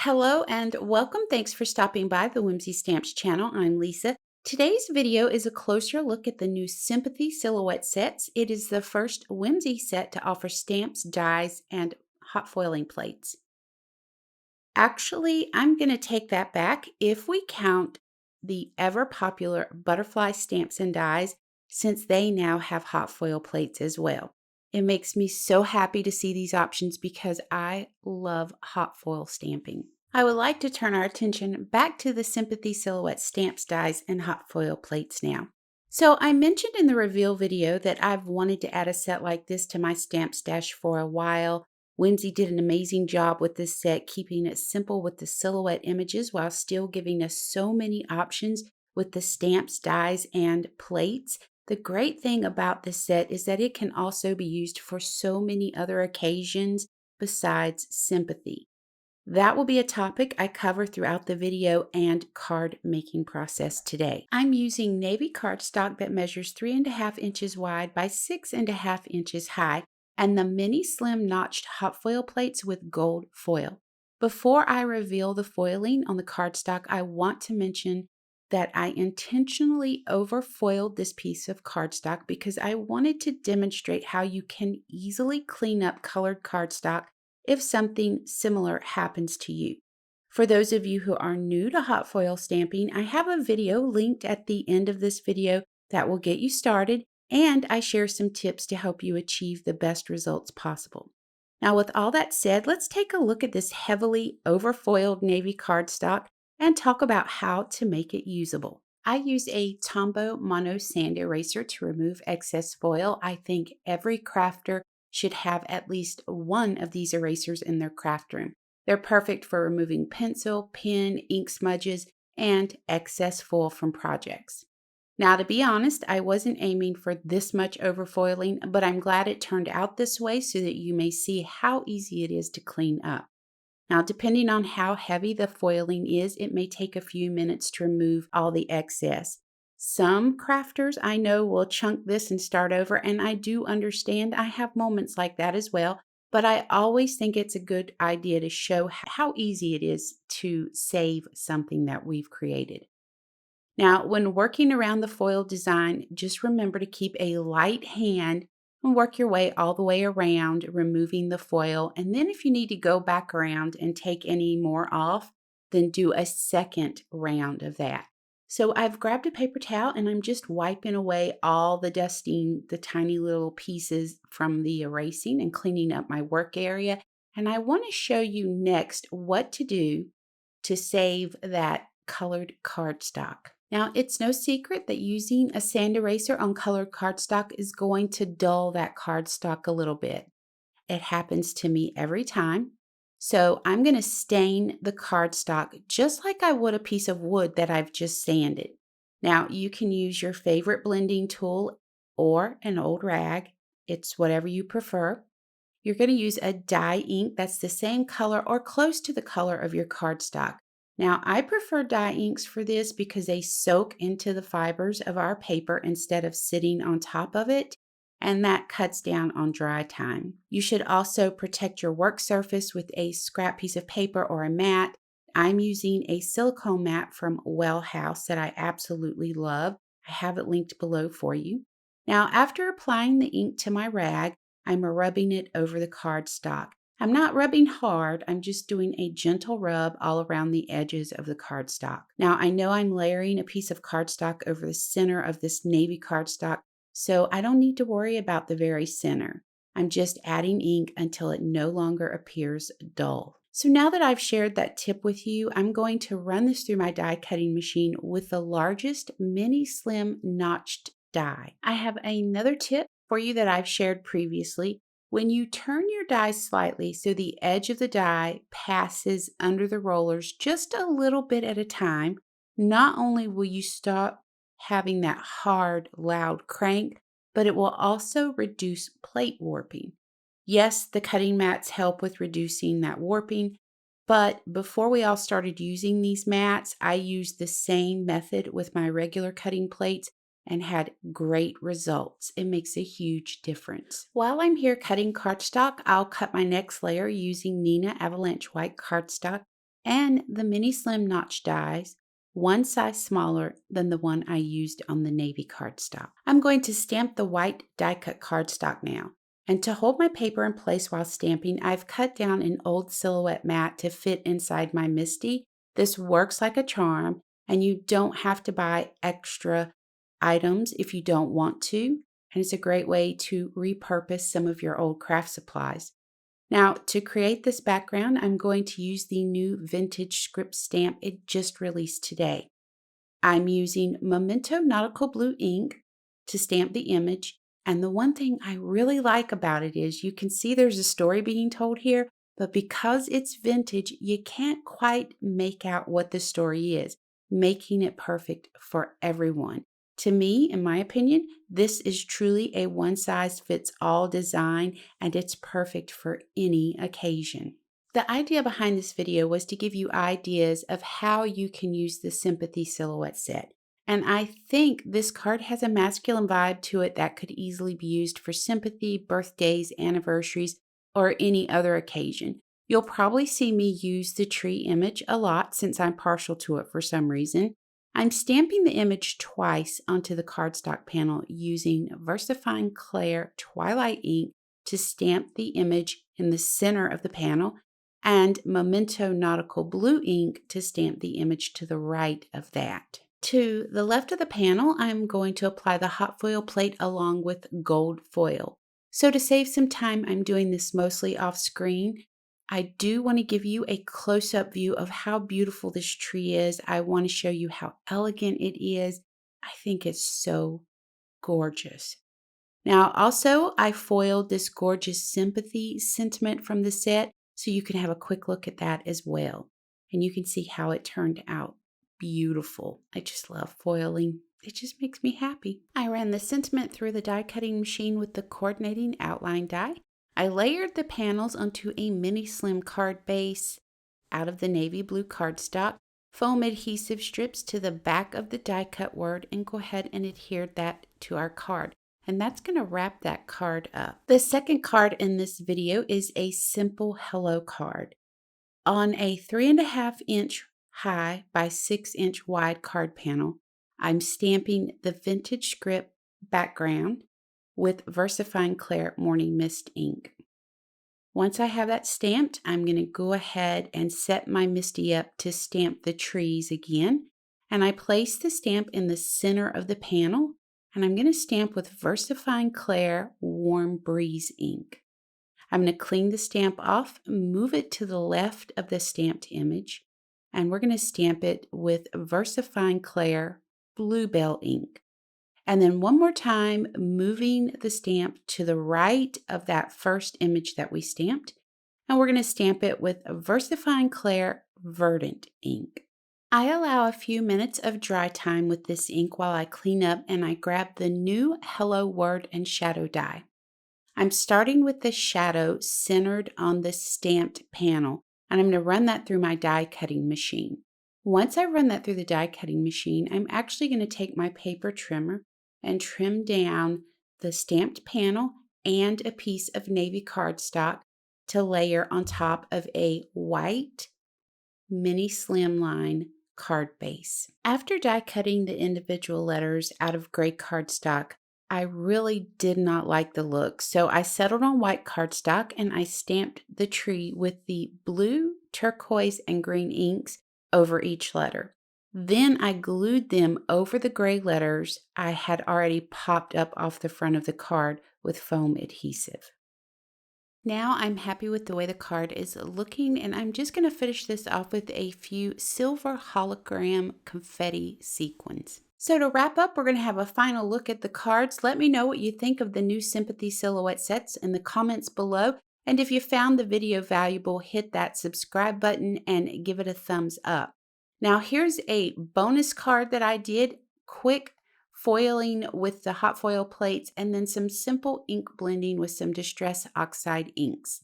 Hello and welcome. Thanks for stopping by the Whimsy Stamps channel. I'm Lisa. Today's video is a closer look at the new Sympathy Silhouette Sets. It is the first Whimsy set to offer stamps, dies, and hot foiling plates. Actually, I'm going to take that back. If we count the ever popular butterfly stamps and dies, since they now have hot foil plates as well. It makes me so happy to see these options because I love hot foil stamping. I would like to turn our attention back to the Sympathy Silhouette stamps, dies, and hot foil plates now. So I mentioned in the reveal video that I've wanted to add a set like this to my stamp stash for a while. Whimsy did an amazing job with this set, keeping it simple with the silhouette images while still giving us so many options with the stamps, dies, and plates. The great thing about this set is that it can also be used for so many other occasions besides sympathy. That will be a topic I cover throughout the video and card making process today. I'm using navy cardstock that measures 3.5 inches wide by 6.5 inches high and the mini slim notched hot foil plates with gold foil. Before I reveal the foiling on the cardstock, I want to mention that I intentionally overfoiled this piece of cardstock because I wanted to demonstrate how you can easily clean up colored cardstock if something similar happens to you. For those of you who are new to hot foil stamping, I have a video linked at the end of this video that will get you started, and I share some tips to help you achieve the best results possible. Now, with all that said, let's take a look at this heavily overfoiled navy cardstock and talk about how to make it usable. I use a Tombow Mono Sand Eraser to remove excess foil. I think every crafter should have at least one of these erasers in their craft room. They're perfect for removing pencil, pen, ink smudges, and excess foil from projects. Now, to be honest, I wasn't aiming for this much overfoiling, but I'm glad it turned out this way so that you may see how easy it is to clean up. Now, depending on how heavy the foiling is, it may take a few minutes to remove all the excess. Some crafters I know will chunk this and start over, and I do understand. I have moments like that as well, but I always think it's a good idea to show how easy it is to save something that we've created. Now, when working around the foil design, just remember to keep a light hand and work your way all the way around, removing the foil. And then if you need to go back around and take any more off, then do a second round of that. So I've grabbed a paper towel and I'm just wiping away all the dusting, the tiny little pieces from the erasing and cleaning up my work area. And I want to show you next what to do to save that colored cardstock. Now, it's no secret that using a sand eraser on colored cardstock is going to dull that cardstock a little bit. It happens to me every time. So I'm going to stain the cardstock just like I would a piece of wood that I've just sanded. Now, you can use your favorite blending tool or an old rag. It's whatever you prefer. You're going to use a dye ink that's the same color or close to the color of your cardstock. Now, I prefer dye inks for this because they soak into the fibers of our paper instead of sitting on top of it, and that cuts down on dry time. You should also protect your work surface with a scrap piece of paper or a mat. I'm using a silicone mat from Well House that I absolutely love. I have it linked below for you. Now, after applying the ink to my rag, I'm rubbing it over the cardstock. I'm not rubbing hard, I'm just doing a gentle rub all around the edges of the cardstock. Now, I know I'm layering a piece of cardstock over the center of this navy cardstock, so I don't need to worry about the very center. I'm just adding ink until it no longer appears dull. So now that I've shared that tip with you, I'm going to run this through my die cutting machine with the largest mini slim notched die. I have another tip for you that I've shared previously. When you turn your die slightly so the edge of the die passes under the rollers just a little bit at a time, not only will you stop having that hard, loud crank, but it will also reduce plate warping. Yes, the cutting mats help with reducing that warping, but before we all started using these mats, I used the same method with my regular cutting plates and had great results. It makes a huge difference. While I'm here cutting cardstock, I'll cut my next layer using Neenah Avalanche White cardstock. and the mini slim notch dies, one size smaller than the one I used on the navy cardstock. I'm going to stamp the white die cut cardstock now. And to hold my paper in place while stamping, I've cut down an old silhouette mat to fit inside my MISTI. This works like a charm, and you don't have to buy extra items if you don't want to. And it's a great way to repurpose some of your old craft supplies. Now, to create this background, I'm going to use the new vintage script stamp it just released today. I'm using Memento Nautical Blue ink to stamp the image. And the one thing I really like about it is you can see there's a story being told here, but because it's vintage, you can't quite make out what the story is, making it perfect for everyone. To me, in my opinion, this is truly a one-size-fits-all design, and it's perfect for any occasion. The idea behind this video was to give you ideas of how you can use the Sympathy Silhouette set. And I think this card has a masculine vibe to it that could easily be used for sympathy, birthdays, anniversaries, or any other occasion. You'll probably see me use the tree image a lot since I'm partial to it for some reason. I'm stamping the image twice onto the cardstock panel using VersaFine Clair Twilight ink to stamp the image in the center of the panel, and Memento Nautical Blue ink to stamp the image to the right of that. To the left of the panel, I'm going to apply the hot foil plate along with gold foil. So to save some time, I'm doing this mostly off screen. I do want to give you a close-up view of how beautiful this tree is. I want to show you how elegant it is. I think it's so gorgeous. Now, also, I foiled this gorgeous sympathy sentiment from the set, so you can have a quick look at that as well. And you can see how it turned out beautiful. I just love foiling. It just makes me happy. I ran the sentiment through the die cutting machine with the coordinating outline die. I layered the panels onto a mini slim card base out of the navy blue cardstock, foam adhesive strips to the back of the die cut word, and go ahead and adhere that to our card. And that's going to wrap that card up. The second card in this video is a simple hello card. On a 3.5-inch high by 6-inch wide card panel, I'm stamping the vintage script background with VersaFine Clair Morning Mist ink. Once I have that stamped, I'm going to go ahead and set my MISTI up to stamp the trees again. And I place the stamp in the center of the panel, and I'm going to stamp with VersaFine Clair Warm Breeze ink. I'm going to clean the stamp off, move it to the left of the stamped image, and we're going to stamp it with VersaFine Clair Bluebell ink. And then one more time, moving the stamp to the right of that first image that we stamped, and we're going to stamp it with VersaFine Clair Verdant ink. I allow a few minutes of dry time with this ink while I clean up and I grab the new Hello Word and Shadow die. I'm starting with the shadow centered on the stamped panel, and I'm going to run that through my die cutting machine. Once I run that through the die cutting machine, I'm actually going to take my paper trimmer and trim down the stamped panel and a piece of navy cardstock to layer on top of a white mini slimline card base. After die cutting the individual letters out of gray cardstock, I really did not like the look, so I settled on white cardstock and I stamped the tree with the blue, turquoise, and green inks over each letter. Then I glued them over the gray letters I had already popped up off the front of the card with foam adhesive. Now I'm happy with the way the card is looking, and I'm just going to finish this off with a few silver hologram confetti sequins. So to wrap up, we're going to have a final look at the cards. Let me know what you think of the new Sympathy Silhouette sets in the comments below. And if you found the video valuable, hit that subscribe button and give it a thumbs up. Now here's a bonus card that I did, quick foiling with the hot foil plates, and then some simple ink blending with some Distress Oxide inks.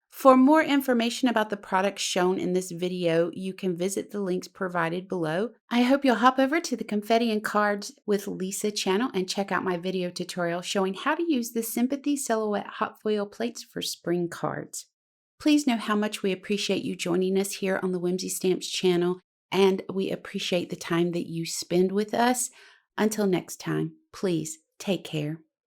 For more information about the products shown in this video, you can visit the links provided below. I hope you'll hop over to the Confetti and Cards with Lisa channel and check out my video tutorial showing how to use the Sympathy Silhouette hot foil plates for spring cards. Please know how much we appreciate you joining us here on the Whimsy Stamps channel, and we appreciate the time that you spend with us. Until next time, please take care.